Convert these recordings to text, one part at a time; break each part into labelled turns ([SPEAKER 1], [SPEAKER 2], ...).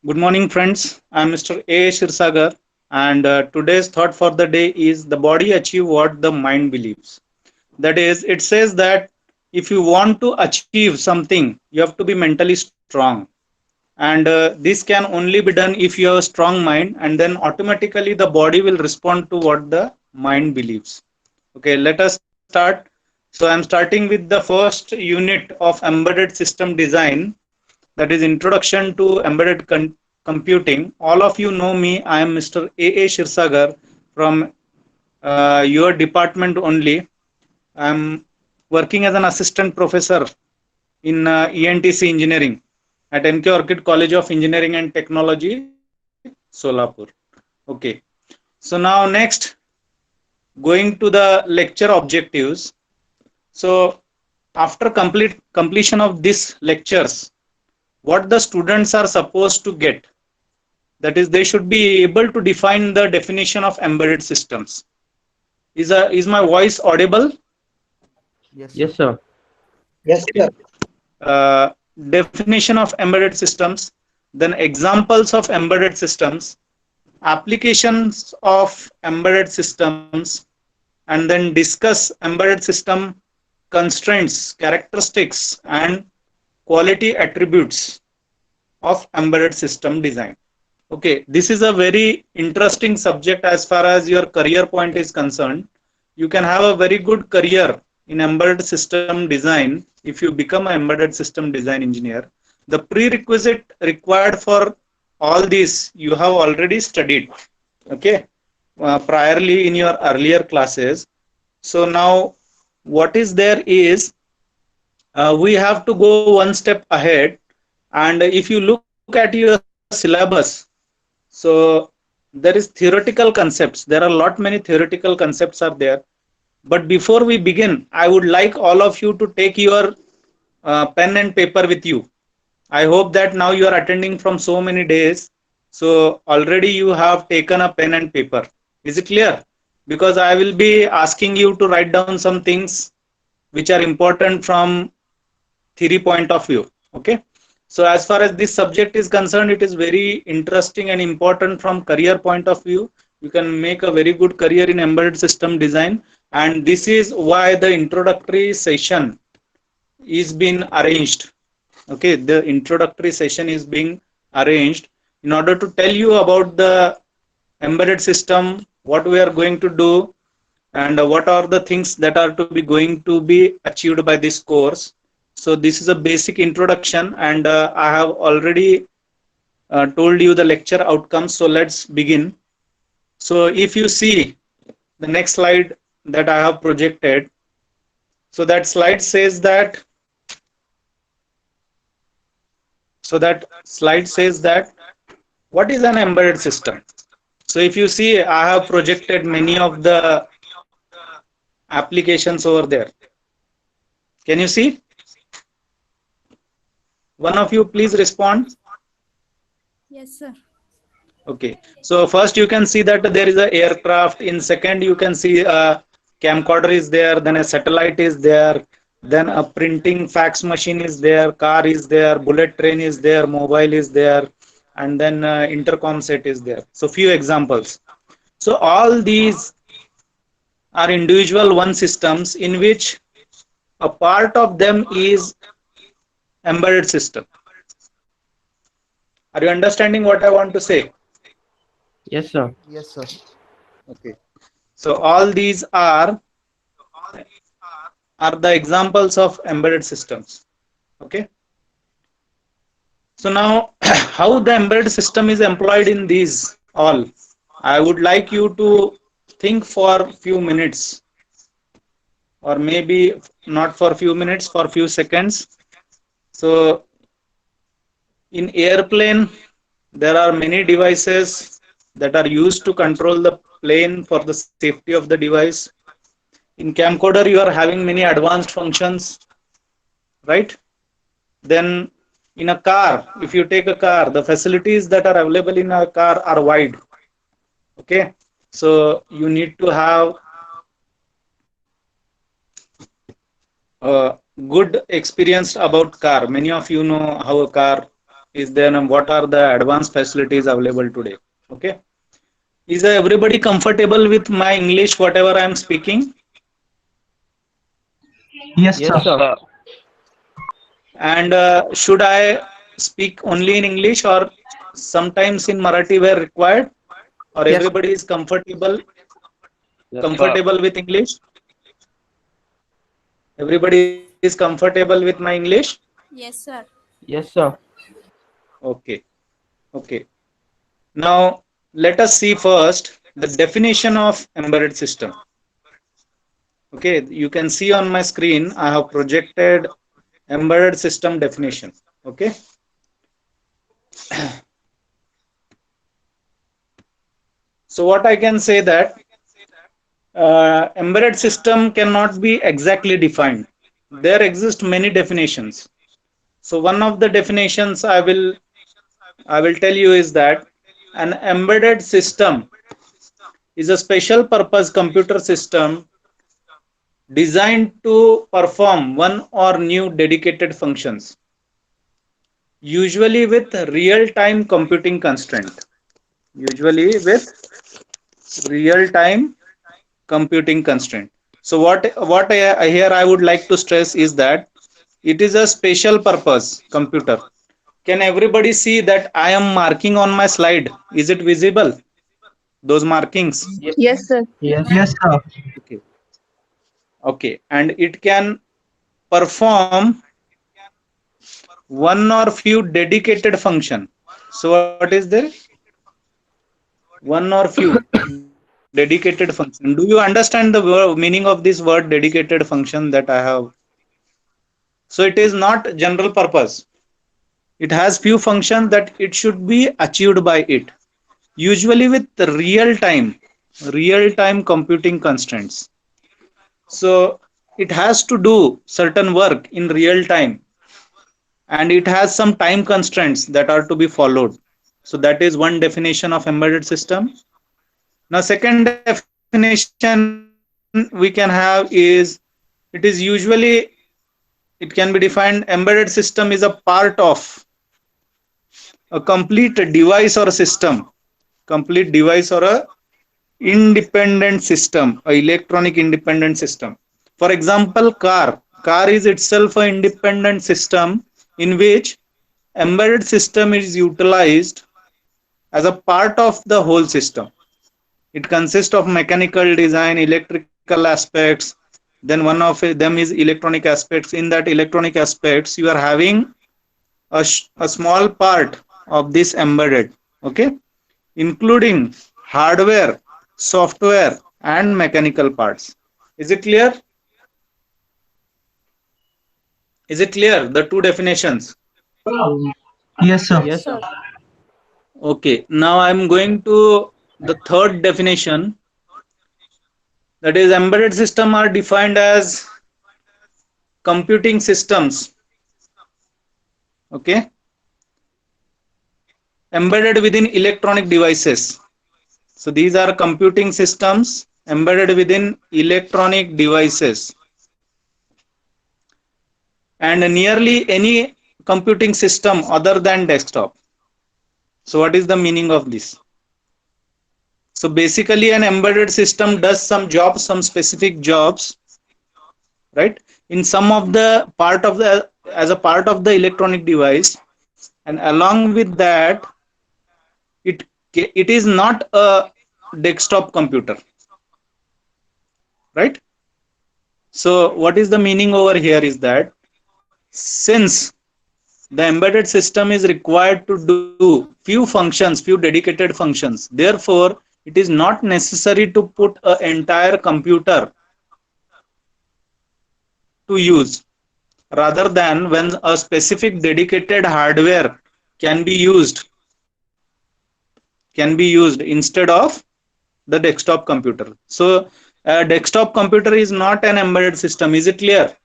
[SPEAKER 1] Good morning, friends. I'm Mr. A. Shirsagar, and today's thought for the day is the body achieve what the mind believes. That is, it says that if you want to achieve something, you have to be mentally strong, and this can only be done if you have a strong mind, and then automatically the body will respond to what the mind believes. Okay, let us start. So I'm starting with the first unit of embedded system design, that is introduction to embedded computing. All of you know me. I am Mr. A. Shirsagar from your department only. I'm working as an assistant professor in ENTC engineering at MK Orchid College of Engineering and Technology, Solapur. Okay. So now next, going to the lecture objectives. So after completion of these lectures, what the students are supposed to get, that is they should be able to define the definition of embedded systems. Is my voice audible?
[SPEAKER 2] Yes, sir.
[SPEAKER 3] Yes, sir.
[SPEAKER 4] Yes, sir.
[SPEAKER 1] uh, Definition of embedded systems, then examples of embedded systems, applications of embedded systems, and then discuss embedded system constraints, characteristics, and quality attributes of embedded system design. Okay, this is a very interesting subject as far as your career point is concerned. You can have a very good career in embedded system design if you become an embedded system design engineer. The prerequisite required for all these you have already studied, okay, priorly in your earlier classes. So now what is there is, we have to go one step ahead, and if you look at your syllabus, so there is theoretical concepts. There are a lot many theoretical concepts are there. But before we begin, I would like all of you to take your pen and paper with you. I hope that now you are attending from so many days. So already you have taken a pen and paper. Is it clear? Because I will be asking you to write down some things which are important from theory point of view. Okay. So as far as this subject is concerned, it is very interesting and important from career point of view. You can make a very good career in embedded system design, and this is why the introductory session is being arranged. Okay, the introductory session is being arranged in order to tell you about the embedded system, what we are going to do, and what are the things that are to be going to be achieved by this course. So this is a basic introduction, and I have already told you the lecture outcomes. So let's begin. So if you see the next slide that I have projected, so that slide says that, what is an embedded system? So if you see, I have projected many of the applications over there. Can you see? One of you please respond.
[SPEAKER 5] Yes, sir.
[SPEAKER 1] Okay, so first you can see that there is a aircraft. In second you can see a camcorder is there, then a satellite is there, then a printing fax machine is there, car is there, bullet train is there, mobile is there, and then intercom set is there. So few examples. So all these are individual one systems in which a part of them is embedded system. Are you understanding what I want to say?
[SPEAKER 3] Yes, sir.
[SPEAKER 2] Yes, sir.
[SPEAKER 1] Okay. So all these are the examples of embedded systems. Okay. So now how the embedded system is employed in these all, I would like you to think for few minutes, or maybe not for few minutes, for few seconds. So in airplane, there are many devices that are used to control the plane for the safety of the device. In camcorder, you are having many advanced functions, right? Then in a car, if you take a car, the facilities that are available in a car are wide. Okay, so you need to have a good experience about car. Many of you know how a car is there and what are the advanced facilities available today. Okay. Is everybody comfortable with my English, whatever I am speaking?
[SPEAKER 2] Yes,
[SPEAKER 3] Yes,
[SPEAKER 2] sir.
[SPEAKER 3] sir.
[SPEAKER 1] And should I speak only in English or sometimes in Marathi where required? Or
[SPEAKER 2] Yes.
[SPEAKER 1] everybody is comfortable
[SPEAKER 3] Yes, sir.
[SPEAKER 1] comfortable with English? Everybody is comfortable with my English?
[SPEAKER 5] Yes, sir.
[SPEAKER 3] Yes, sir.
[SPEAKER 1] Okay. Okay. Now let us see first the definition of embedded system. Okay, you can see on my screen I have projected embedded system definition. Okay. So what I can say that embedded system cannot be exactly defined. There exist many definitions. So one of the definitions I will tell you is that an embedded system is a special purpose computer system designed to perform one or new dedicated functions, usually with real-time computing constraint. Usually with real-time computing constraint. So here I would like to stress is that it is a special purpose computer. Can everybody see that I am marking on my slide? Is it visible? Those markings.
[SPEAKER 3] Yes.
[SPEAKER 4] Yes, sir.
[SPEAKER 3] Yes.
[SPEAKER 2] Yes, sir.
[SPEAKER 1] Okay. Okay. And it can perform one or few dedicated function. So what is there? One or few dedicated function. Do you understand the meaning of this word dedicated function that I have? So it is not general purpose. It has few functions that it should be achieved by it, usually with real time computing constraints. So it has to do certain work in real time and it has some time constraints that are to be followed. So that is one definition of embedded system. Now second definition we can have is it is usually, it can be defined, embedded system is a part of a complete device or a independent system, a electronic independent system. For example, car is itself an independent system in which embedded system is utilized as a part of the whole system. It consists of mechanical design, electrical aspects, then one of them is electronic aspects. In that electronic aspects you are having a small part of this embedded, okay, including hardware, software, and mechanical parts. Is it clear? Is it clear? The two definitions.
[SPEAKER 2] Yes, sir.
[SPEAKER 3] Yes,
[SPEAKER 5] Sir.
[SPEAKER 3] sir.
[SPEAKER 1] Okay, now I'm going to the third definition, that is embedded system are defined as computing systems, okay, embedded within electronic devices. So these are computing systems embedded within electronic devices. And nearly any computing system other than desktop. So what is the meaning of this? So basically an embedded system does some jobs, some specific jobs, right? In some of the part of the, as a part of the electronic device, and along with that, it is not a desktop computer, right? So what is the meaning over here is that since the embedded system is required to do few functions, few dedicated functions, therefore it is not necessary to put an entire computer to use, rather than when a specific dedicated hardware can be used instead of the desktop computer. So a desktop computer is not an embedded system. Is it clear?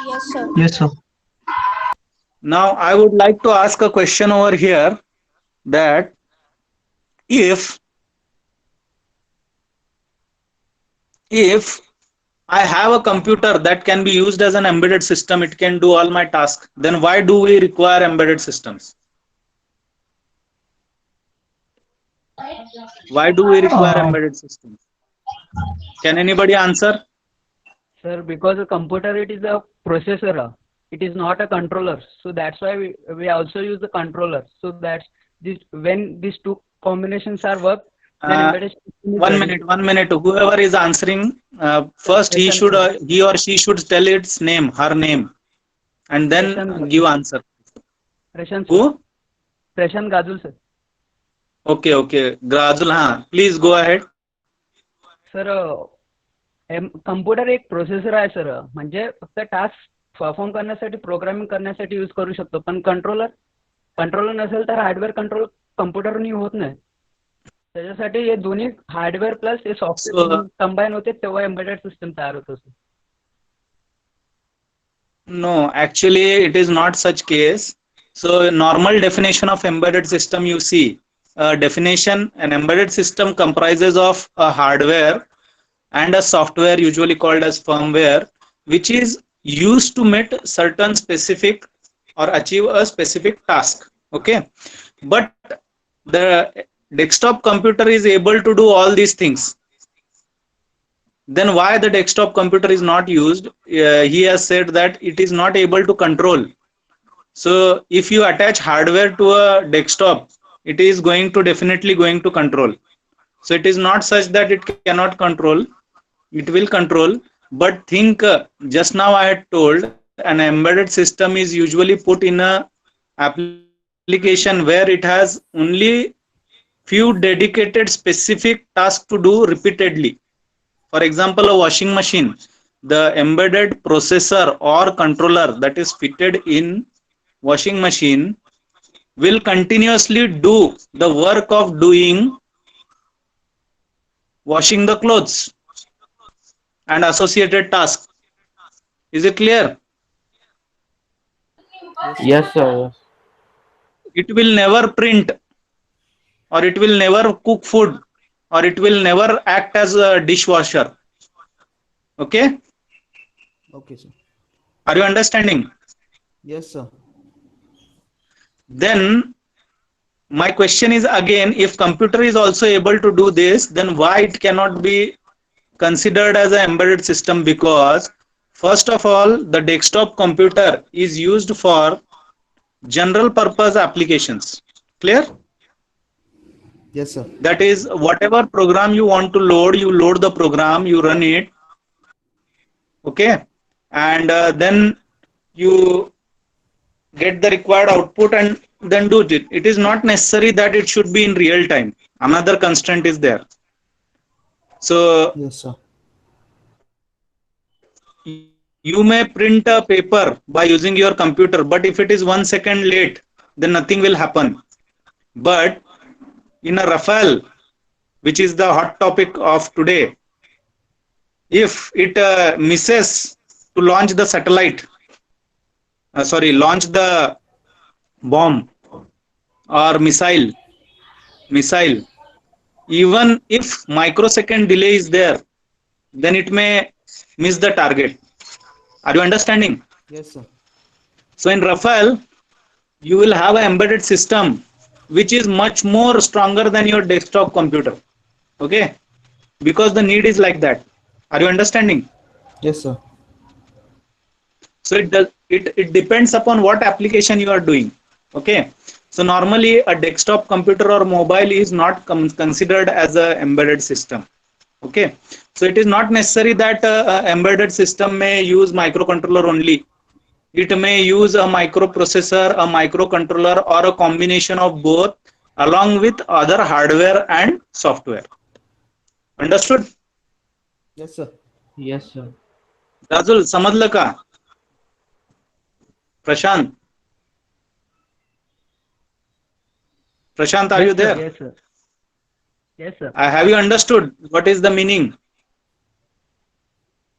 [SPEAKER 5] Yes, sir.
[SPEAKER 2] Yes, sir.
[SPEAKER 1] Now I would like to ask a question over here, that if I have a computer that can be used as an embedded system. It can do all my tasks. Then why do we require embedded systems? Why do we require
[SPEAKER 2] Uh,
[SPEAKER 1] embedded systems? Can anybody answer?
[SPEAKER 3] Sir, because a computer, it is a processor. It is not a controller. So that's why we also use the controller. So that's this, when these two combinations are work, then
[SPEAKER 1] Uh,
[SPEAKER 3] embedded system is ready.
[SPEAKER 1] 1 minute. Whoever is answering, first
[SPEAKER 3] Prashant, sir.
[SPEAKER 1] he or she should tell its name, her name, and then
[SPEAKER 3] Prashant,
[SPEAKER 1] give answer.
[SPEAKER 3] Prashant, sir.
[SPEAKER 1] Who?
[SPEAKER 3] Prashant Gadul, sir.
[SPEAKER 1] Okay. Gradul, please go ahead.
[SPEAKER 3] Sir computer एक processor आहे sir, म्हणजे फक्त task perform करण्यासाठी programming करण्यासाठी use करू शकतो, पण controller नसेल तर हार्डवेअर कंट्रोल कम्प्युटरनी होत नाही. त्याच्यासाठी हे दोन्ही हार्डवेअर प्लस हे सॉफ्टवेअर कंबाईन होते तेव्हा एम्बेडेड सिस्टम तयार होतो sir.
[SPEAKER 1] No, actually it is not such case. So normal definition of embedded system, you see, definition, an embedded system comprises of a hardware and a software usually called as firmware, which is used to meet certain specific or achieve a specific task. Okay, but the desktop computer is able to do all these things. Then why the desktop computer is not used? He has said that it is not able to control. So if you attach hardware to a desktop, it is definitely going to control. So it is not such that it cannot control. It will control. But think, just now I had told, an embedded system is usually put in a application where it has only few dedicated specific tasks to do repeatedly. For example, a washing machine, the embedded processor or controller that is fitted in washing machine will continuously do the work of doing washing the clothes and associated tasks. Is it clear?
[SPEAKER 3] Yes sir.
[SPEAKER 1] It will never print, or it will never cook food, or it will never act as a dishwasher. Okay,
[SPEAKER 4] Okay, sir.
[SPEAKER 1] are you understanding?
[SPEAKER 4] Yes, sir.
[SPEAKER 1] Then my question is again, if computer is also able to do this, then why it cannot be considered as an embedded system? Because first of all, the desktop computer is used for general purpose applications. Clear?
[SPEAKER 4] Yes, sir.
[SPEAKER 1] That is, whatever program you want to load, you load the program, you run it. Okay, and then you get the required output and then do it. It is not necessary that it should be in real time. Another constraint is there. So
[SPEAKER 4] Yes, sir.
[SPEAKER 1] you may print a paper by using your computer, but if it is 1 second late, then nothing will happen. But in a Rafale, which is the hot topic of today, if it misses to launch the satellite, launch the bomb or missile, even if microsecond delay is there, then it may miss the target. Are you understanding?
[SPEAKER 4] Yes, sir.
[SPEAKER 1] So in Rafale, you will have an embedded system which is much more stronger than your desktop computer. Okay, because the need is like that. Are you understanding?
[SPEAKER 4] Yes, sir.
[SPEAKER 1] So it depends upon what application you are doing. Okay, so normally a desktop computer or mobile is not considered as a embedded system. Okay, so it is not necessary that embedded system may use microcontroller only. It may use a microprocessor, a microcontroller, or a combination of both, along with other hardware and software. Understood?
[SPEAKER 4] Yes, sir.
[SPEAKER 3] Yes sir.
[SPEAKER 1] Rajul, समजलं का? Prashant, are you there?
[SPEAKER 3] Yes sir. Yes sir.
[SPEAKER 1] Have you understood what is the meaning?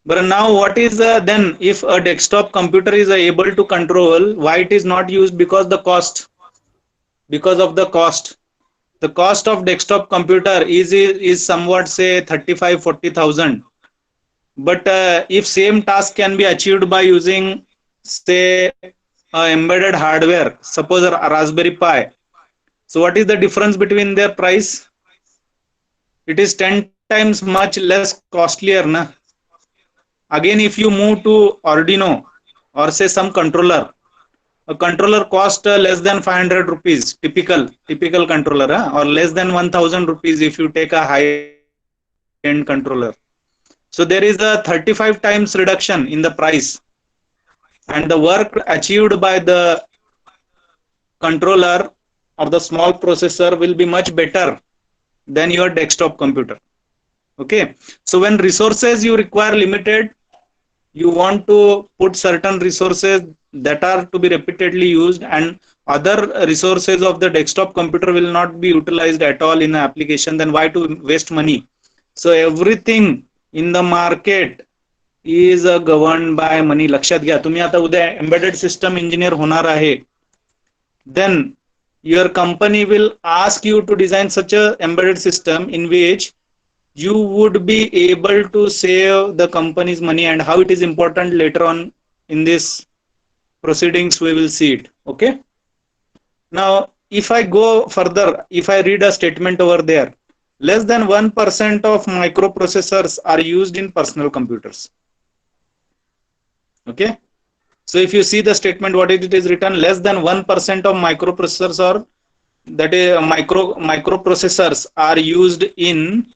[SPEAKER 1] But now what is then, if a desktop computer is able to control, why it is not used? Because the cost. Because of the cost. The cost of desktop computer is somewhat say 35,000-40,000. But if same task can be achieved by using, say, embedded hardware, suppose a Raspberry Pi, so what is the difference between their price? It is 10 times much less costlier, na? Again, if you move to Arduino or say some controller, a controller cost less than 500 rupees, typical controller, or less than 1000 rupees if you take a high end controller. So there is a 35 times reduction in the price, and the work achieved by the controller or the small processor will be much better than your desktop computer. Okay, so when resources you require limited, you want to put certain resources that are to be repeatedly used, and other resources of the desktop computer will not be utilized at all in an application, then why to waste money? So everything in the market is governed by money. लक्षात घ्या, तुम्ही आता उद्या embedded system engineer होणार आहे, then your company will ask you to design such a embedded system in which you would be able to save the company's money, and how it is important later on in this proceedings we will see it. Okay, now if I go further, if I read a statement over there, less than 1% of microprocessors are used in personal computers. Okay, so if you see the statement, what it is written, less than 1% of microprocessors, or that is microprocessors are used in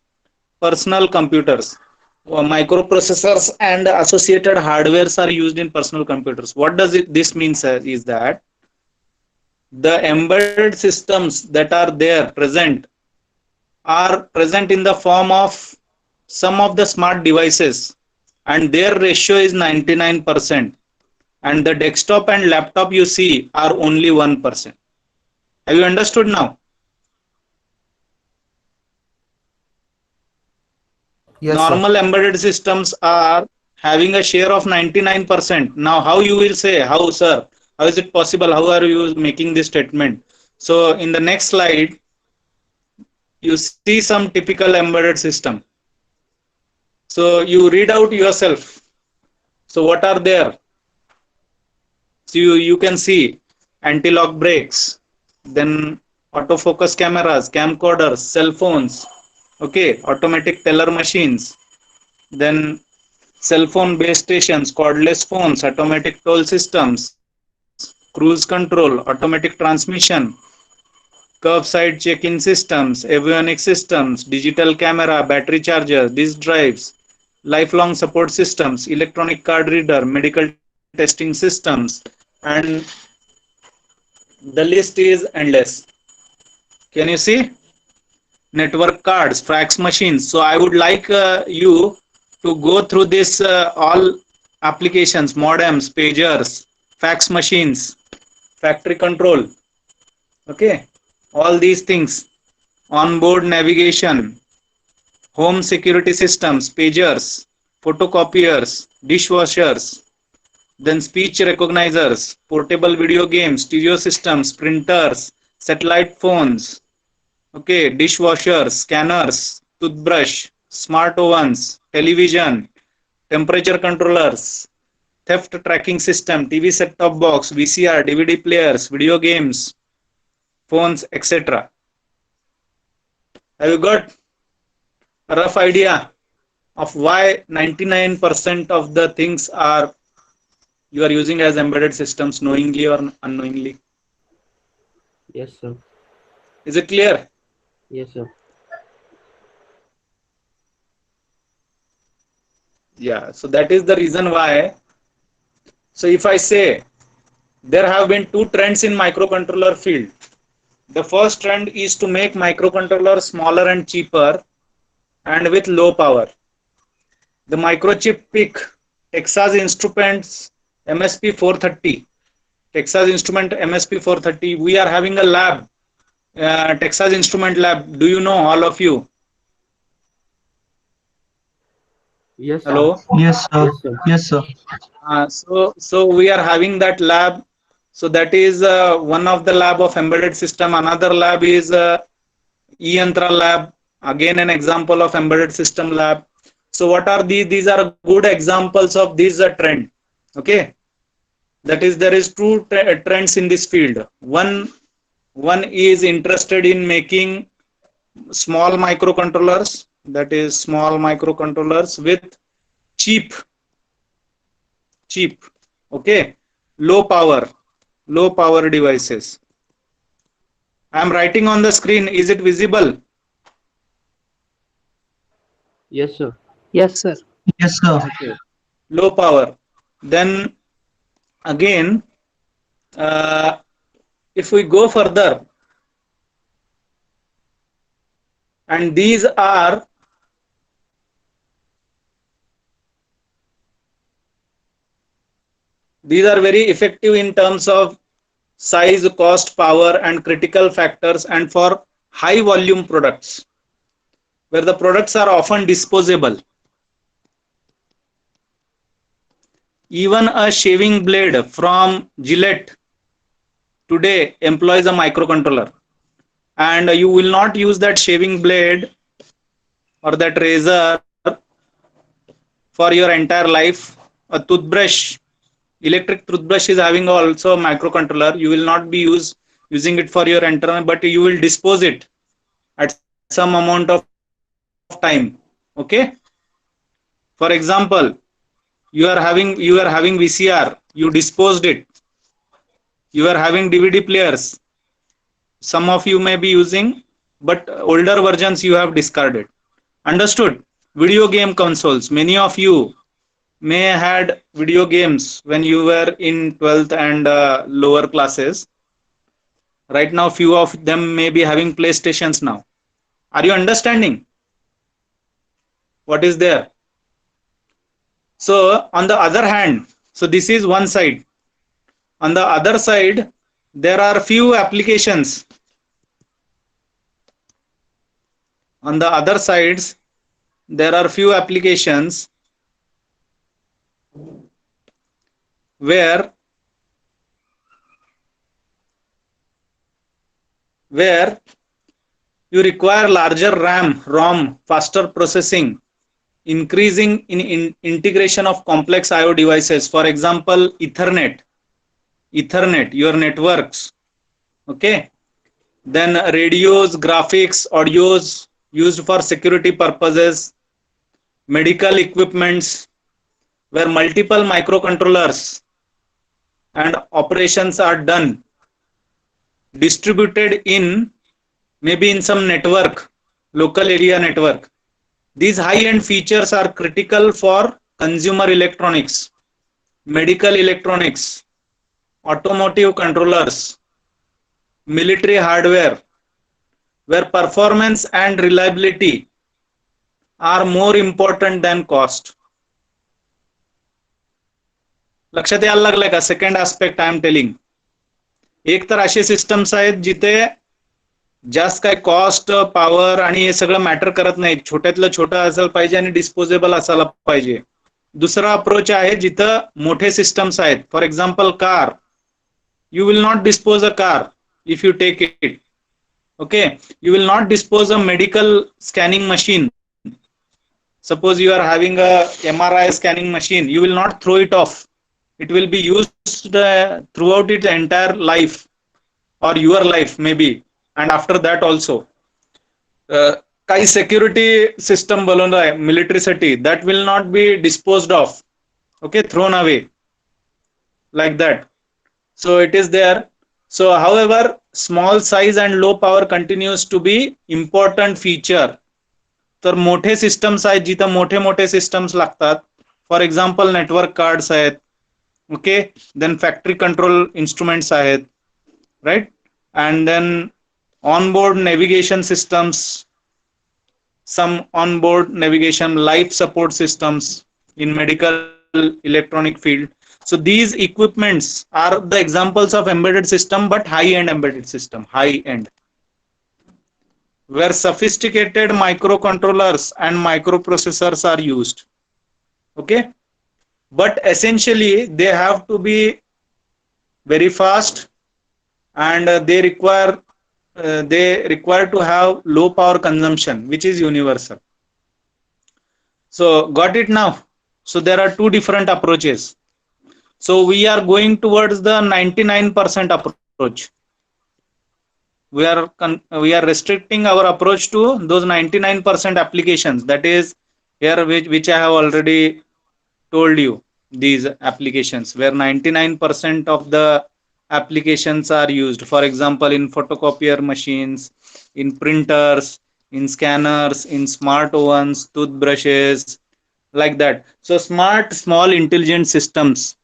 [SPEAKER 1] personal computers. Microprocessors and associated hardwares are used in personal computers. What does this mean, sir? Is that the embedded systems that are there present are present in the form of some of the smart devices, and their ratio is 99%, and the desktop and laptop you see are only 1%. Have you understood now?
[SPEAKER 4] Yes,
[SPEAKER 1] Normal embedded systems are having a share of 99%. Now, how you will say, how, sir? How is it possible? How are you making this statement? So, in the next slide, you see some typical embedded system. So, you read out yourself. So, what are there? So, you can see anti-lock brakes, then autofocus cameras, camcorders, cell phones, okay, automatic teller machines, then cell phone base stations, cordless phones, automatic toll systems, cruise control, automatic transmission, curbside check-in systems, avionics systems, digital camera, battery charger, disk drives, lifelong support systems, electronic card reader, medical testing systems, and the list is endless. Can you see? Network cards, fax machines. So I would like you to go through this all applications, modems, pagers, fax machines, factory control. Okay, all these things, onboard navigation, home security systems, pagers, photocopiers, dishwashers, then speech recognizers, portable video games, stereo systems, printers, satellite phones, okay, dishwashers, scanners, toothbrush, smart ovens, television, temperature controllers, theft tracking system, TV set-top box, VCR, DVD players, video games, phones, etc. Have you got a rough idea of why 99% of the things are you are using as embedded systems, knowingly or unknowingly?
[SPEAKER 6] Yes, sir.
[SPEAKER 1] Is it clear?
[SPEAKER 6] Yes, sir.
[SPEAKER 1] Yeah, so that is the reason why. So if I say there have been two trends in microcontroller field. The first trend is to make microcontrollers smaller and cheaper and with low power. The microchip PIC, Texas Instruments MSP 430, Texas Instrument MSP 430. We are having a lab, Texas Instrument Lab. Do you know, all of you?
[SPEAKER 6] Yes, sir.
[SPEAKER 1] Hello.
[SPEAKER 2] Yes, sir.
[SPEAKER 6] Yes, sir.
[SPEAKER 2] Yes, sir.
[SPEAKER 1] So we are having that lab. So that is one of the lab of embedded system. Another lab is eYantra lab. Again, an example of embedded system lab. So what are these are good examples of these trend. Okay, that is, there is two trends in this field. One is interested in making small microcontrollers, that is small microcontrollers with cheap, okay, low power devices. I am writing on the screen. Is it visible?
[SPEAKER 6] Yes, sir.
[SPEAKER 3] Yes, sir.
[SPEAKER 2] Yes, sir.
[SPEAKER 1] Okay. Low power. Then again, if we go further, and these are very effective in terms of size, cost, power, and critical factors, and for high volume products where the products are often disposable. Even a shaving blade from Gillette today employs a microcontroller, and you will not use that shaving blade or that razor for your entire life. A toothbrush, electric toothbrush, is having also a microcontroller. You will not be using it for your entire, but you will dispose it at some amount of time. Okay, for example, you are having VCR, you disposed it. You are having DVD players, some of you may be using, but older versions you have discarded. Understood? Video game consoles, many of you may had video games when you were in 12th and lower classes. Right now few of them may be having PlayStations now. Are you understanding what is there? So on the other hand, so this is one side. On the other side, there are few applications. On the other sides, there are few applications where you require larger RAM, ROM, faster processing, increasing in integration of complex IO devices. For example, Ethernet, your networks. Okay. Then radios, graphics, audios used for security purposes, medical equipments where multiple microcontrollers and operations are done, distributed in maybe in some network, local area network. These high-end features are critical for consumer electronics, medical electronics, automotive controllers, military hardware, where performance and reliability are more important than cost. लक्षात यायला लागलंय का? Second aspect I am telling. एक तर असे systems आहेत जिथे जास्त काय कॉस्ट, पॉवर आणि हे सगळं मॅटर करत नाही. छोट्यातलं छोटं असायला पाहिजे आणि डिस्पोजेबल असायला पाहिजे. दुसरा अप्रोच आहे जिथं मोठे सिस्टम्स आहेत. For example car, you will not dispose a car if you take it. Okay, you will not dispose a medical scanning machine. Suppose you are having a MRI scanning machine, you will not throw it off. It will be used throughout its entire life, or your life maybe, and after that also. काही security system बनवलं आहे military, that will not be disposed of, okay, thrown away like that. So it is there. So however, small size and low power continues to be important feature. तर मोठे systems आहेत जिथं मोठे मोठे systems लागतात. For example network cards आहेत. Okay, then factory control instruments आहेत, right, and then onboard navigation systems, some onboard navigation, life support systems in medical electronic field. So these equipments are the examples of embedded system, but high-end embedded system, high-end, where sophisticated microcontrollers and microprocessors are used. Okay, but essentially they have to be very fast, and they require to have low power consumption, which is universal. So got it now? So there are two different approaches. So we are going towards the 99% approach. We are restricting our approach to those 99% applications. That is here which I have already told you, these applications where 99% of the applications are used. For example, in photocopier machines, in printers, in scanners, in smart ovens, toothbrushes, like that. So smart, small, intelligent systems,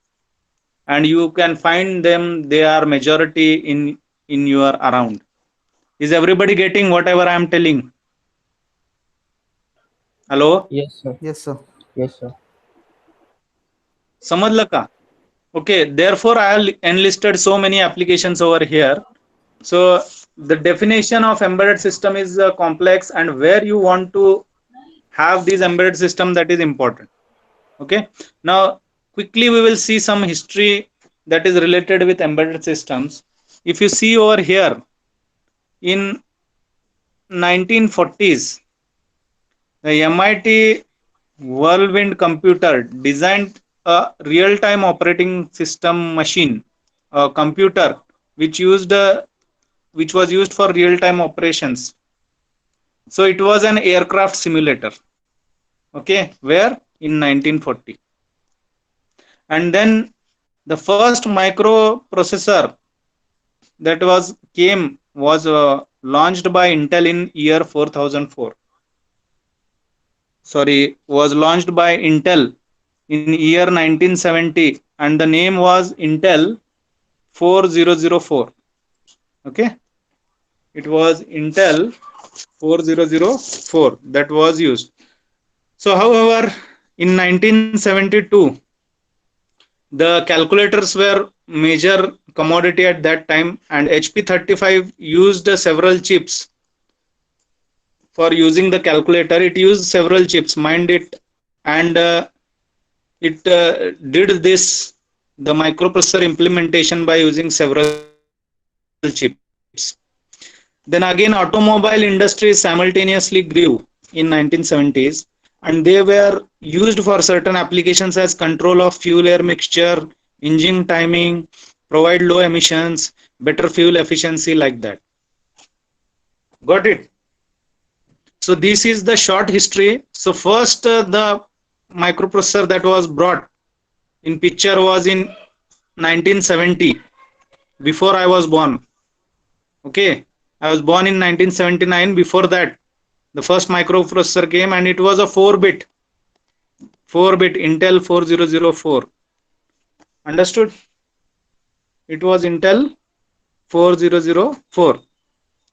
[SPEAKER 1] and you can find them. They are majority in your around. Is everybody getting whatever I am telling? Hello?
[SPEAKER 6] Yes, sir.
[SPEAKER 4] Yes, sir.
[SPEAKER 6] Yes, sir.
[SPEAKER 1] समझलं का? Okay, therefore I have enlisted so many applications over here. So the definition of embedded system is complex, and where you want to have these embedded system, that is important. Okay, now quickly we will see some history that is related with embedded systems. If you see over here, in 1940s, the MIT Whirlwind computer designed a real-time operating system machine, a computer which was used for real-time operations. So it was an aircraft simulator. Okay, where in 1940. And then the first microprocessor that was launched by Intel in year 4004. Was launched by Intel in year 1970, and the name was Intel 4004. Okay, it was Intel 4004 that was used. So however, in 1972, the calculators were major commodity at that time, and HP 35 used several chips for using the calculator. It used several chips, mind it, and it did this, the microprocessor implementation, by using several chips. Then again, automobile industry simultaneously grew in 1970s, and they were used for certain applications as control of fuel air mixture, engine timing, provide low emissions, better fuel efficiency, like that. Got it? So this is the short history. So first the microprocessor that was brought in picture was in 1970, before I was born. Okay, I was born in 1979. Before that, the first microprocessor came, and it was a 4-bit Intel 4004. Understood? It was Intel 4004.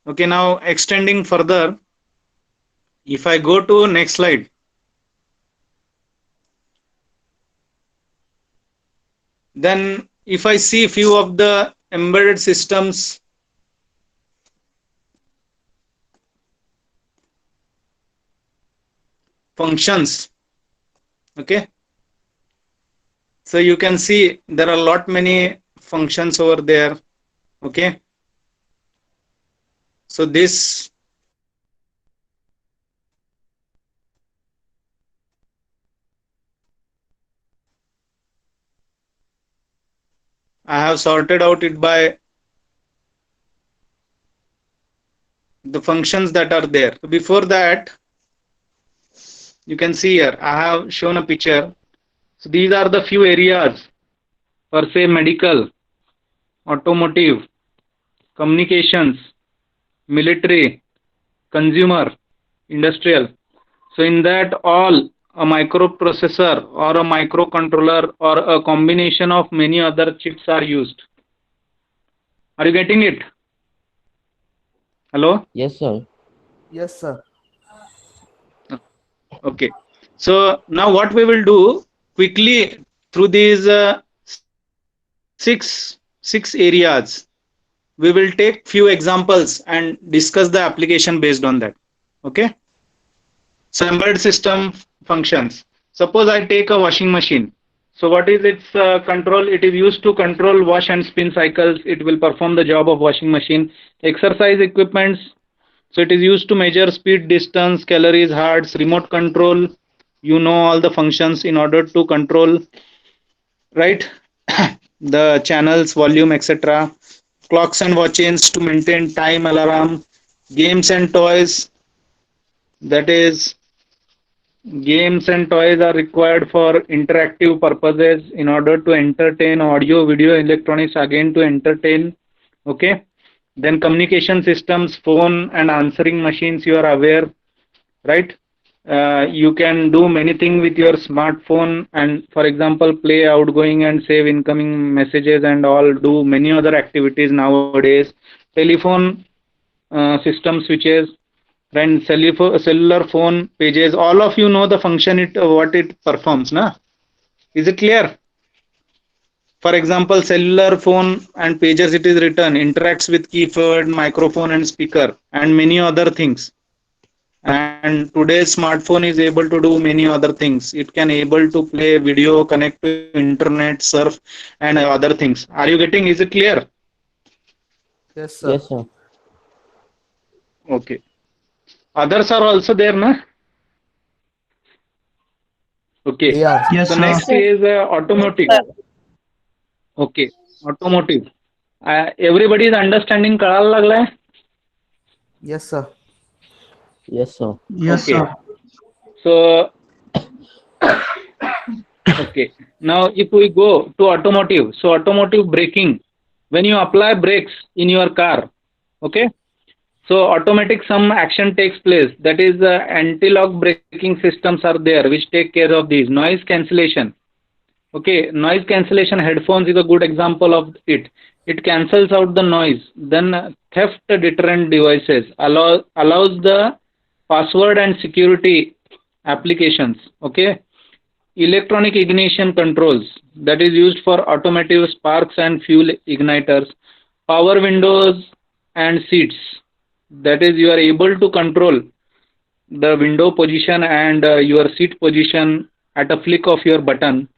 [SPEAKER 1] Okay, now extending further, if I go to next slide, then if I see few of the embedded systems functions, okay, so you can see there are a lot many functions over there. Okay, so this I have sorted out it by the functions that are there. So before that, you can see here I have shown a picture. So these are the few areas, for say medical, automotive, communications, military, consumer, industrial. So in that all, a microprocessor or a microcontroller or a combination of many other chips are used. Are you getting it? Hello?
[SPEAKER 6] Yes, sir.
[SPEAKER 4] Yes, sir.
[SPEAKER 1] Okay. So now what we will do quickly through these six areas, we will take few examples and discuss the application based on that. Okay. So embedded system functions. Suppose I take a washing machine. So what is its control? It is used to control wash and spin cycles. It will perform the job of washing machine. Exercise equipments. So it is used to measure speed, distance, calories, hertz, remote control, you know all the functions in order to control, right? The channels, volume, etc. Clocks and watches to maintain time, alarm. Games and toys, that is, games and toys are required for interactive purposes in order to entertain. Audio, video, electronics, again to entertain. Okay. Then communication systems, phone and answering machines, you are aware, right? You can do many things with your smartphone, and for example play outgoing and save incoming messages and all, do many other activities nowadays. Telephone system switches, and cellular phone pages, all of you know the function it what it performs, na? Is it clear? For example, cellular phone and pages, it is written, interacts with keyboard, microphone and speaker and many other things. And today's smartphone is able to do many other things. It can able to play video, connect to internet, surf and other things. Are you getting? Is it clear?
[SPEAKER 4] Yes, sir.
[SPEAKER 6] Yes, sir.
[SPEAKER 1] Okay. Others are also there, na? Okay.
[SPEAKER 4] They are.
[SPEAKER 2] Yes,
[SPEAKER 1] So
[SPEAKER 2] sir.
[SPEAKER 1] next is automotive. Okay, automotive. Everybody is understanding कळायला लागलाय?
[SPEAKER 4] Yes, sir.
[SPEAKER 6] Yes, sir.
[SPEAKER 2] Yes,
[SPEAKER 1] Okay.
[SPEAKER 2] sir.
[SPEAKER 1] So, okay. Now, if we go to automotive, so automotive braking, when you apply brakes in your car, okay, so automatic some action takes place. That is, anti-lock braking systems are there which take care of these. Noise cancellation. Okay, noise cancellation headphones is a good example of it. It cancels out the noise. Then theft deterrent devices allows the password and security applications. Okay, electronic ignition controls, that is used for automotive sparks and fuel igniters. Power windows and seats, that is you are able to control the window position and your seat position at a flick of your button.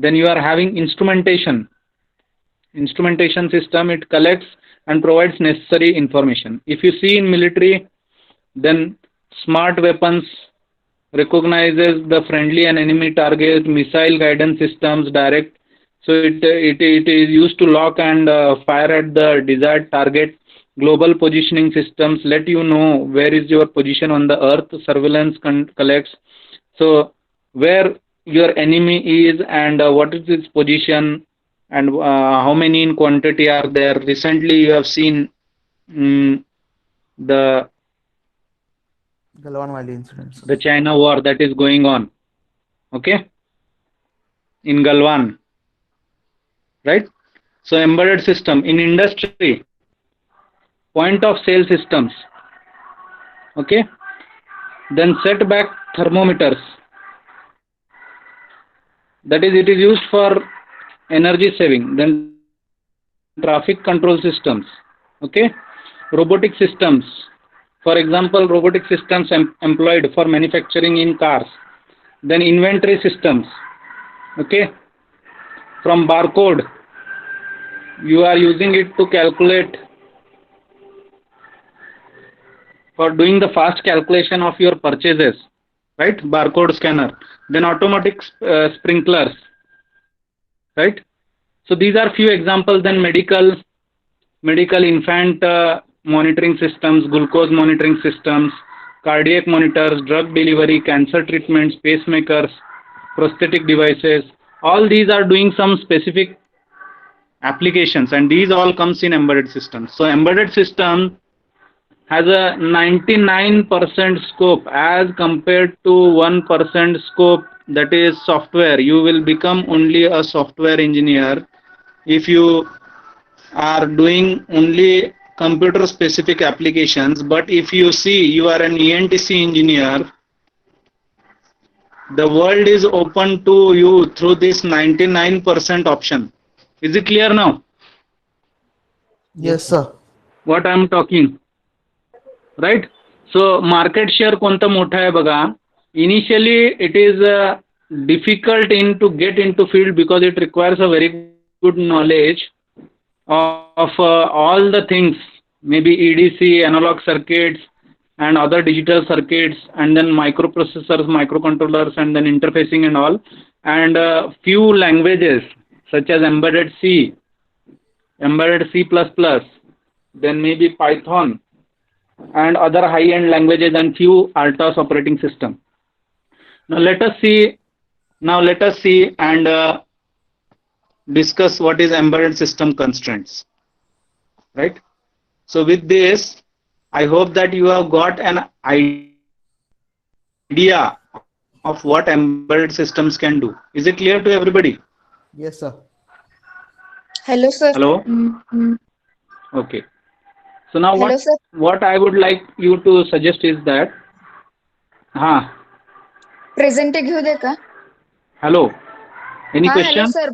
[SPEAKER 1] Then you are having instrumentation system. It collects and provides necessary information. If you see in military, then smart weapons recognizes the friendly and enemy target. Missile guidance systems direct, so it is used to lock and fire at the desired target. Global positioning systems let you know where is your position on the earth. Surveillance collects, so where your enemy is and what is its position and how many in quantity are there. Recently you have seen the
[SPEAKER 4] Galwan Valley incident, sir.
[SPEAKER 1] the China war that is going on, okay, in Galwan, right? So embedded system in industry, point of sale systems, okay, then setback thermometers, that is it is used for energy saving. Then traffic control systems, okay, robotic systems, for example robotic systems employed for manufacturing in cars. Then inventory systems, okay, from barcode you are using it to calculate, for doing the fast calculation of your purchases, right? Barcode scanner. Then automatic sprinklers, right? So these are few examples. Then medical infant monitoring systems, glucose monitoring systems, cardiac monitors, drug delivery, cancer treatments, pacemakers, prosthetic devices. All these are doing some specific applications, and these all comes in embedded systems. So embedded system has a 99% scope as compared to 1% scope, that is software. You will become only a software engineer if you are doing only computer specific applications. But if you see you are an ENTC engineer, the world is open to you through this 99% option. Is it clear now
[SPEAKER 4] Yes, sir.
[SPEAKER 1] what I am talking? Right? So market share कोणता मोठा आहे बघा. Initially it is difficult to get into field because it requires a very good knowledge of all the things, maybe EDC, analog circuits, and other digital circuits, and then microprocessors, microcontrollers, and then interfacing and all, and few languages such as embedded C, embedded C++, then maybe Python, and other high-end languages, and few RTOS operating system. Now let us see and discuss what is embedded system constraints, right? So with this, I hope that you have got an idea of what embedded systems can do. Is it clear to everybody?
[SPEAKER 4] Yes, sir.
[SPEAKER 5] Hello, sir.
[SPEAKER 1] Hello? Okay. So now
[SPEAKER 5] Hello, sir.
[SPEAKER 1] what I would like you to suggest is that,
[SPEAKER 5] present घेऊ दे का?
[SPEAKER 1] hello, any
[SPEAKER 5] हा, hello
[SPEAKER 1] question?
[SPEAKER 5] Sir.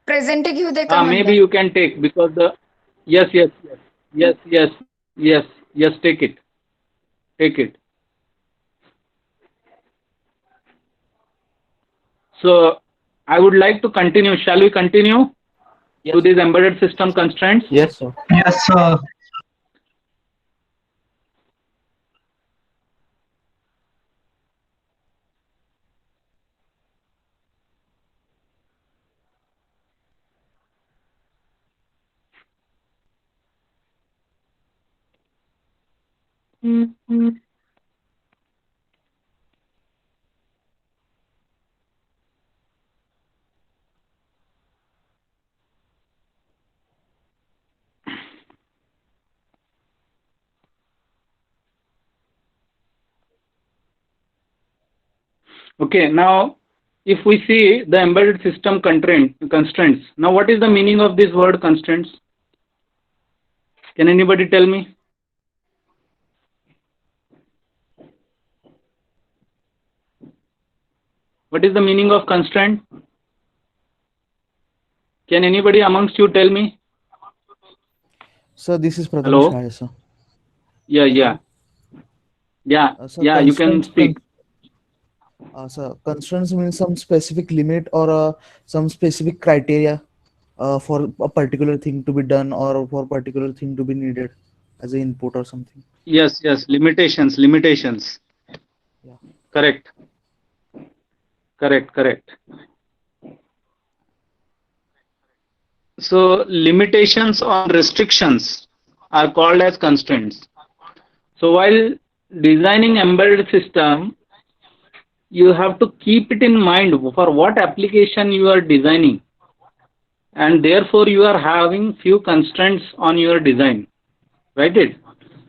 [SPEAKER 5] Present घेऊ दे का
[SPEAKER 1] Maybe
[SPEAKER 5] म्हणलं?
[SPEAKER 1] you can take, because the yes, take it. So I would like to continue. Shall we continue
[SPEAKER 6] Yes.
[SPEAKER 1] to these embedded system constraints?
[SPEAKER 6] Yes, sir.
[SPEAKER 2] Yes, sir.
[SPEAKER 1] Okay, now if we see the embedded system constraints, now what is the meaning of this word constraints? Can anybody tell me? What is the meaning of constraint? Can anybody amongst you tell me?
[SPEAKER 4] Sir, this is Prathamesh
[SPEAKER 1] Hello?
[SPEAKER 4] Kale, sir.
[SPEAKER 1] Yeah,
[SPEAKER 4] Sir,
[SPEAKER 1] you can
[SPEAKER 4] constraints
[SPEAKER 1] speak.
[SPEAKER 4] Sir, constraints means some specific limit or some specific criteria for a particular thing to be done or for a particular thing to be needed as an input or something.
[SPEAKER 1] Yes, limitations.
[SPEAKER 4] Yeah.
[SPEAKER 1] Correct. So limitations or restrictions are called as constraints. So while designing embedded system, you have to keep it in mind for what application you are designing, and therefore you are having few constraints on your design, right?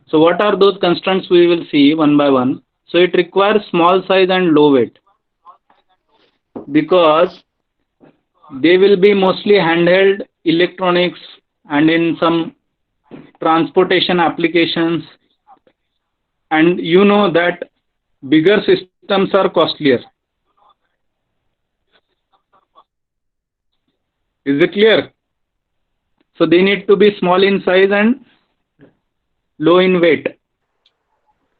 [SPEAKER 1] So what are those constraints? We will see one by one. So it requires small size and low weight, because they will be mostly handheld electronics and in some transportation applications, and you know that bigger systems are costlier. Is it clear? So they need to be small in size and low in weight.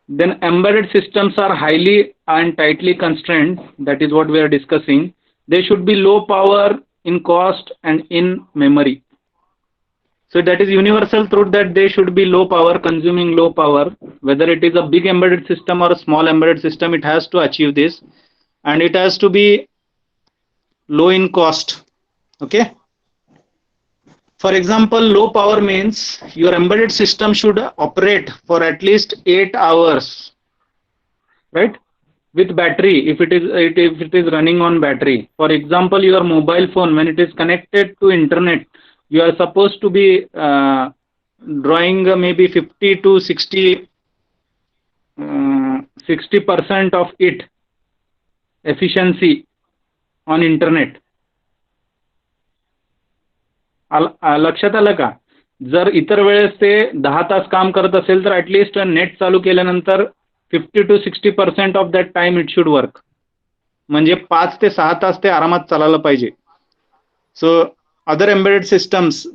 [SPEAKER 1] Then embedded systems are highly and tightly constrained. That is what we are discussing. They should be low power in cost and in memory. So that is universal truth, that they should be low power, consuming low power. Whether it is a big embedded system or a small embedded system, it has to achieve this, and it has to be low in cost. Okay. For example, low power means your embedded system should operate for at least 8 hours, right? With battery, if it is running on battery. For example, your mobile phone, when it is connected to internet, you are supposed to be drawing maybe 50 to 60% of it efficiency on internet. लक्षात आलं का? जर इतर वेळेस ते 10 तास काम करत असेल तर ऍटलिस्ट नेट चालू केल्यानंतर 50 to 60% of that time it should work. म्हणजे 5 ते 6 तास ते आरामात चालायला पाहिजे. सो other embedded systems,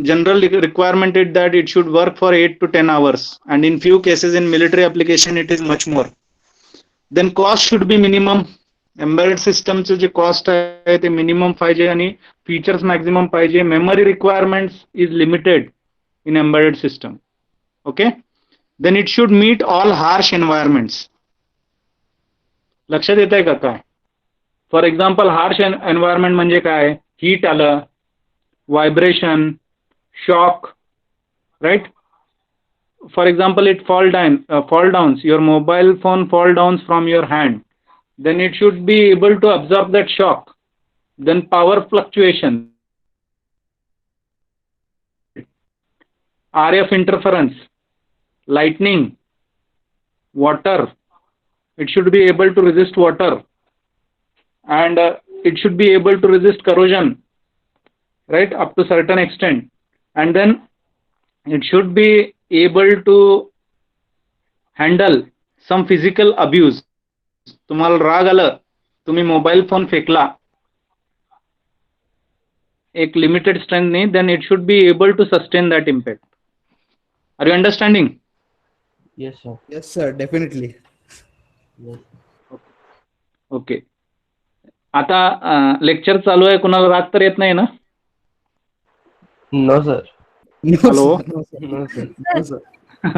[SPEAKER 1] general requirement is that it should work for 8 to 10 hours, and in few cases in military application it is much more. Then cost should be minimum. Embedded system चे जे cost आहे ते minimum पाहिजे आणि features maximum पाहिजे. Memory requirements is limited in embedded system. Okay. then it should meet all harsh environments. लक्षात येत आहे का काय? फॉर एक्झाम्पल हार्श एन्व्हायरमेंट म्हणजे काय? हीट आलं, vibration, shock, right? For example, it fall downs, your mobile phone fall downs from your hand, then it should be able to absorb that shock. Then power fluctuation, RF interference, lightning, water, it should be able to resist water, and it should be able to resist corrosion, right, up to certain extent. And then it should be able to handle some physical abuse. तुम्हाला राग आलं, तुम्ही mobile phone फेकला एक limited स्ट्रेंथने, then it should be able to sustain that impact. Are you understanding?
[SPEAKER 6] Yes, sir.
[SPEAKER 4] Yes, sir. Definitely.
[SPEAKER 6] Yes.
[SPEAKER 1] Okay. आता lecture चालू आहे, कुणाला राग तर येत नाही ना?
[SPEAKER 6] No, sir.
[SPEAKER 4] No,
[SPEAKER 1] Hello?
[SPEAKER 4] sir. No, sir.
[SPEAKER 6] No, sir.
[SPEAKER 4] No, sir.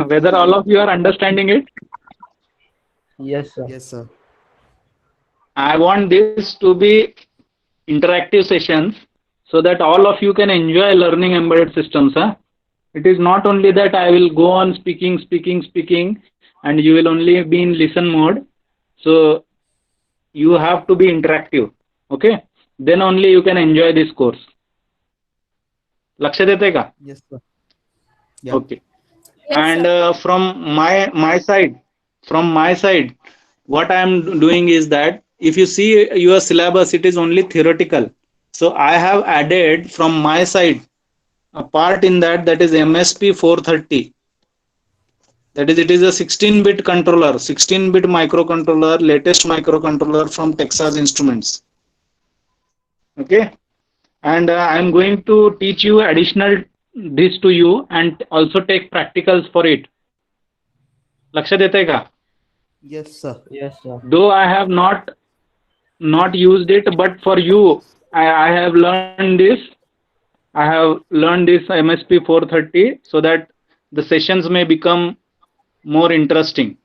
[SPEAKER 1] Whether all of you are understanding it?
[SPEAKER 6] Yes, sir.
[SPEAKER 4] Yes, sir.
[SPEAKER 1] I want this to be interactive sessions so that all of you can enjoy learning embedded systems. It is not only that I will go on speaking and you will only be in listen mode. So you have to be interactive. Okay? Then only you can enjoy this course. लक्षात येते का?
[SPEAKER 4] Yes, sir. Yeah.
[SPEAKER 1] Okay. And from my side, what I am doing is that if you see your syllabus, it is only theoretical. So I have added from my side a part in that is MSP 430. That is, it is a 16-bit controller, 16-bit microcontroller, latest microcontroller from Texas Instruments. Okay. And I am going to teach you additional this to you and also take practicals for it. लक्षात येते का?
[SPEAKER 4] Yes, sir.
[SPEAKER 6] Yes, sir.
[SPEAKER 1] Though I have not used it, but for you I have learned this. I have learned this MSP 430 so that the sessions may become more interesting.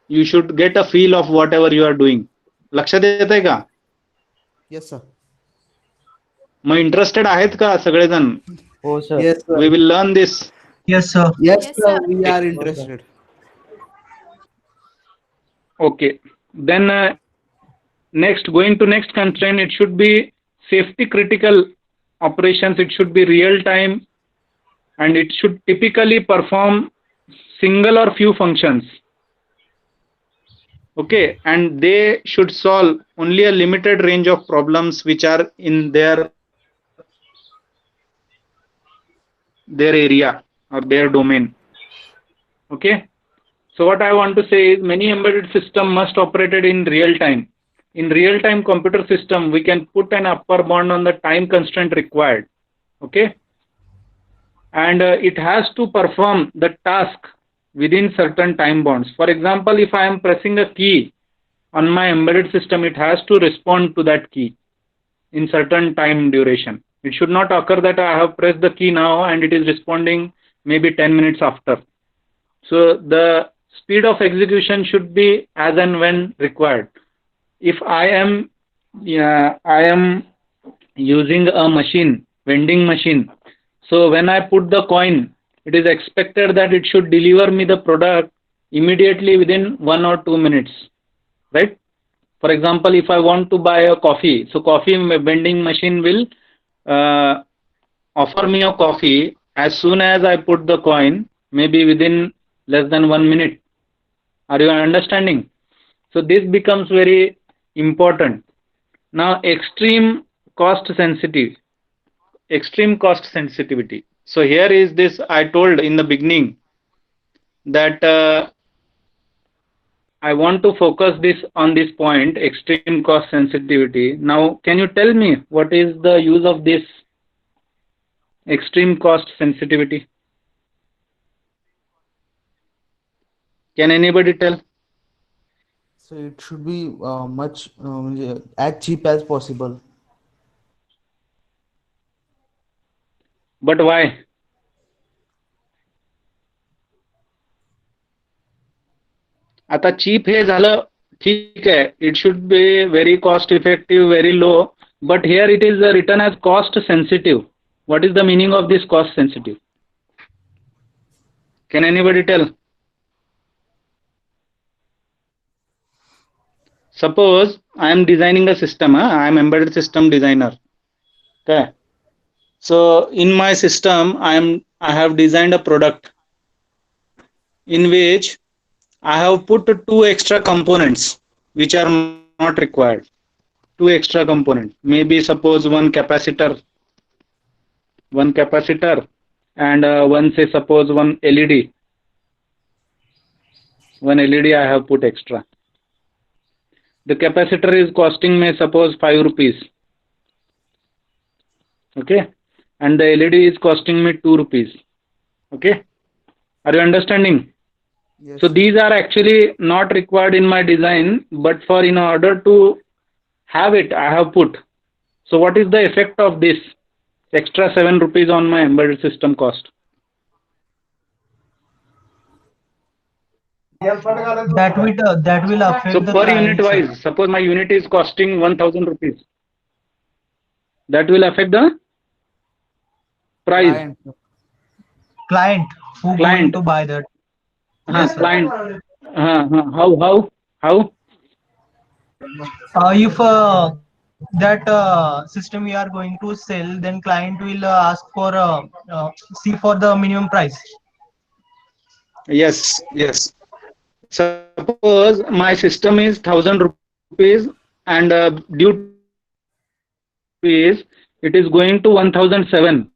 [SPEAKER 1] You should get a feel of whatever you are doing. लक्षात येते का?
[SPEAKER 4] Yes, sir.
[SPEAKER 1] मग interested आहेत का सगळेजण?
[SPEAKER 6] Oh, sir.
[SPEAKER 4] Yes, sir.
[SPEAKER 1] We will learn this.
[SPEAKER 2] Yes, sir.
[SPEAKER 4] Yes,
[SPEAKER 5] Yes,
[SPEAKER 4] sir.
[SPEAKER 5] sir.
[SPEAKER 4] We are interested.
[SPEAKER 1] Okay. Then next, going to next constraint, it should be safety critical operations. It should be real time and it should typically perform single or few functions. Okay, and they should solve only a limited range of problems which are in their area or their domain. Okay, so what I want to say is many embedded system must operated in real time. In real time computer system, we can put an upper bound on the time constraint required. Okay, and it has to perform the task within certain time bounds. For example, if I am pressing a key on my embedded system, it has to respond to that key in certain time duration. It should not occur that I have pressed the key now and it is responding maybe 10 minutes after. So the speed of execution should be as and when required. If I am using a machine, vending machine, so when I put the coin, it is expected that it should deliver me the product immediately within 1 or 2 minutes, right? For example, if I want to buy a coffee, so coffee vending machine will offer me a coffee as soon as I put the coin, maybe within less than 1 minute. Are you understanding? So this becomes very important. Now, extreme cost sensitivity. So here is this, I told in the beginning that I want to focus this on this point, extreme cost sensitivity. Now, can you tell me what is the use of this extreme cost sensitivity? Can anybody tell?
[SPEAKER 4] So it should be much as cheap as possible.
[SPEAKER 1] But why? आता cheap हे झालं ठीक आहे, it should be very cost effective, very low, but here it is written as cost sensitive. What is the meaning of this cost sensitive? Can anybody tell? Suppose I am designing a system. I am embedded system designer. Okay. So in my system, I have designed a product in which I have put 2 extra components which are not required. 2 extra components. Maybe suppose one capacitor, and one, say suppose one LED. One LED I have put extra. The capacitor is costing me suppose 5 rupees. Okay. And the LED is costing me 2 rupees. Okay. Are you understanding?
[SPEAKER 4] Yes.
[SPEAKER 1] So these are actually not required in my design, but in order to have it, I have put. So what is the effect of this extra 7 rupees on my embedded system cost?
[SPEAKER 2] That will affect
[SPEAKER 1] So
[SPEAKER 2] the
[SPEAKER 1] per
[SPEAKER 2] client,
[SPEAKER 1] unit
[SPEAKER 2] sir.
[SPEAKER 1] wise, suppose my unit is costing 1000 rupees. That will affect the price.
[SPEAKER 2] Client who going
[SPEAKER 1] Client.
[SPEAKER 2] to buy that.
[SPEAKER 1] Yes, client. How?
[SPEAKER 2] If that system we are going to sell, then client will ask for see for the minimum price.
[SPEAKER 1] Yes. Suppose my system is 1000 rupees and due to is it is going to 1007.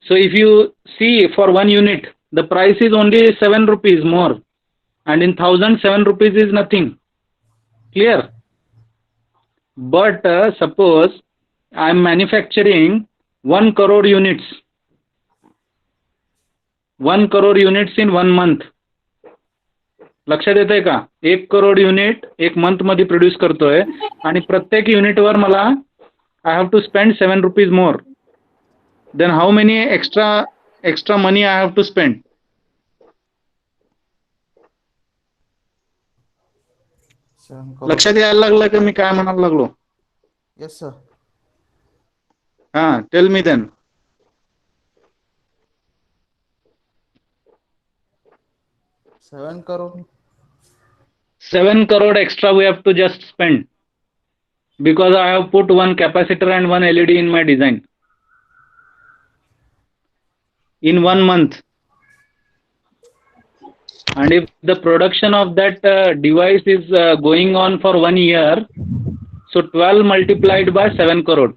[SPEAKER 1] So if you see for one unit, the price is only 7 rupees more, and in 1007 rupees is nothing. Clear? But suppose I am manufacturing 1 crore units. 1 crore units in 1 month. लक्षात येतंय का? 1 crore unit 1 month मध्ये produce करतोय आणि प्रत्येक युनिटवर मला I have to spend 7 rupees more. Then how many extra money I have to spend? लक्षात यायला लागलं की मी काय म्हणायला लागलो?
[SPEAKER 4] Yes, sir.
[SPEAKER 1] Tell me then.
[SPEAKER 4] 7 crore.
[SPEAKER 1] 7 crore extra we have to just spend because I have put one capacitor and one LED in my design in 1 month. And if the production of that device is going on for 1 year, so 12 multiplied by 7 crore,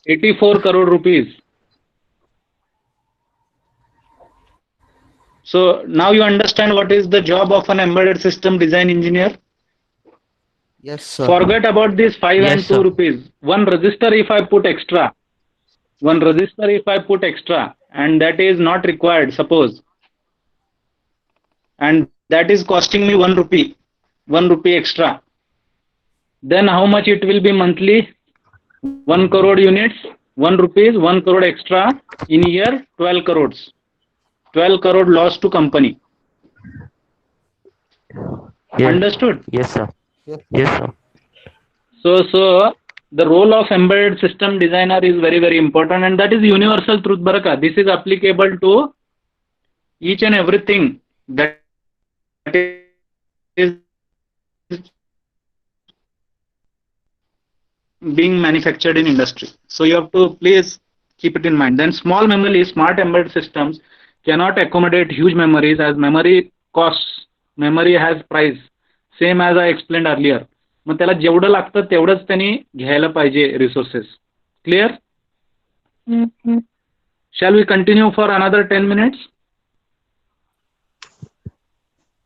[SPEAKER 1] 84 crore rupees. So now you understand what is the job of an embedded system design engineer.
[SPEAKER 4] Yes, sir.
[SPEAKER 1] Forget about this 5
[SPEAKER 6] Yes,
[SPEAKER 1] and 2
[SPEAKER 6] sir.
[SPEAKER 1] rupees. One resistor if I put extra, and that is not required, suppose, and that is costing me 1 rupee extra, then how much it will be monthly? 1 crore units, 1 rupees, 1 crore extra, in year 12 crores. 12 crore loss to company.
[SPEAKER 6] Yes.
[SPEAKER 1] Understood?
[SPEAKER 6] Yes, sir.
[SPEAKER 4] Yes.
[SPEAKER 6] Yes, sir.
[SPEAKER 1] So the role of embedded system designer is very, very important, and that is universal truth, Baraka. This is applicable to each and everything that is being manufactured in industry. So you have to please keep it in mind. Then small memory, smart embedded systems cannot accommodate huge memories as memory costs. Memory has price, same as I explained earlier. मग त्याला जेवढं लागतं तेवढंच त्यांनी घ्यायला पाहिजे resources. Clear? Shall we continue for another 10 minutes?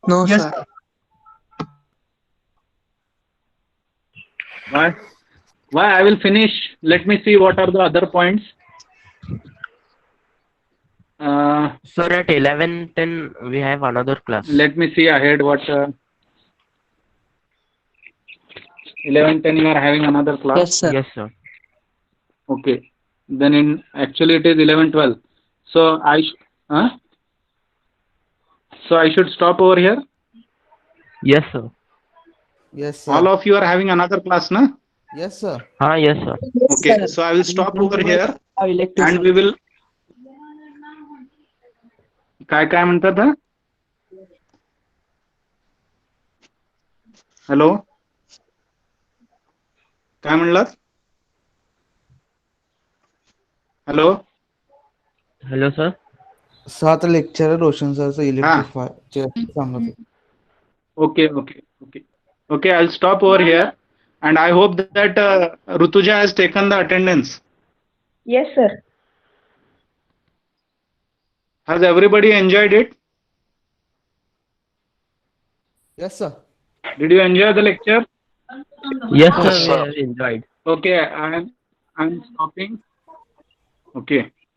[SPEAKER 7] No,
[SPEAKER 2] Yes.
[SPEAKER 7] sir.
[SPEAKER 1] Why? I will finish. Let me see what are the other points.
[SPEAKER 6] Sir, at 11:10 we have another class.
[SPEAKER 1] Let me see ahead what 11:10 you are having another class.
[SPEAKER 7] Yes, sir.
[SPEAKER 6] Yes, sir.
[SPEAKER 1] Okay. Then actually it is 11:12. So I should stop over here.
[SPEAKER 6] Yes, sir.
[SPEAKER 4] Yes, sir.
[SPEAKER 1] All of you are having another class, na?
[SPEAKER 4] Yes, sir.
[SPEAKER 6] Yes, sir.
[SPEAKER 1] Okay, so I will stop over here and we will. काय म्हणतात हा? Hello, काय म्हणलात? Hello.
[SPEAKER 6] Hello, sir.
[SPEAKER 4] 7 lecture रोशन सरचं इलेक्ट्रिफाय सांगत होते.
[SPEAKER 1] Okay, I'll stop over here and I hope that Rutuja has taken the attendance.
[SPEAKER 5] Yes, sir.
[SPEAKER 1] Has everybody enjoyed it?
[SPEAKER 4] Yes, sir.
[SPEAKER 1] Did you enjoy the lecture?
[SPEAKER 6] Yes, sir. We have enjoyed.
[SPEAKER 1] Okay, I'm stopping. Okay.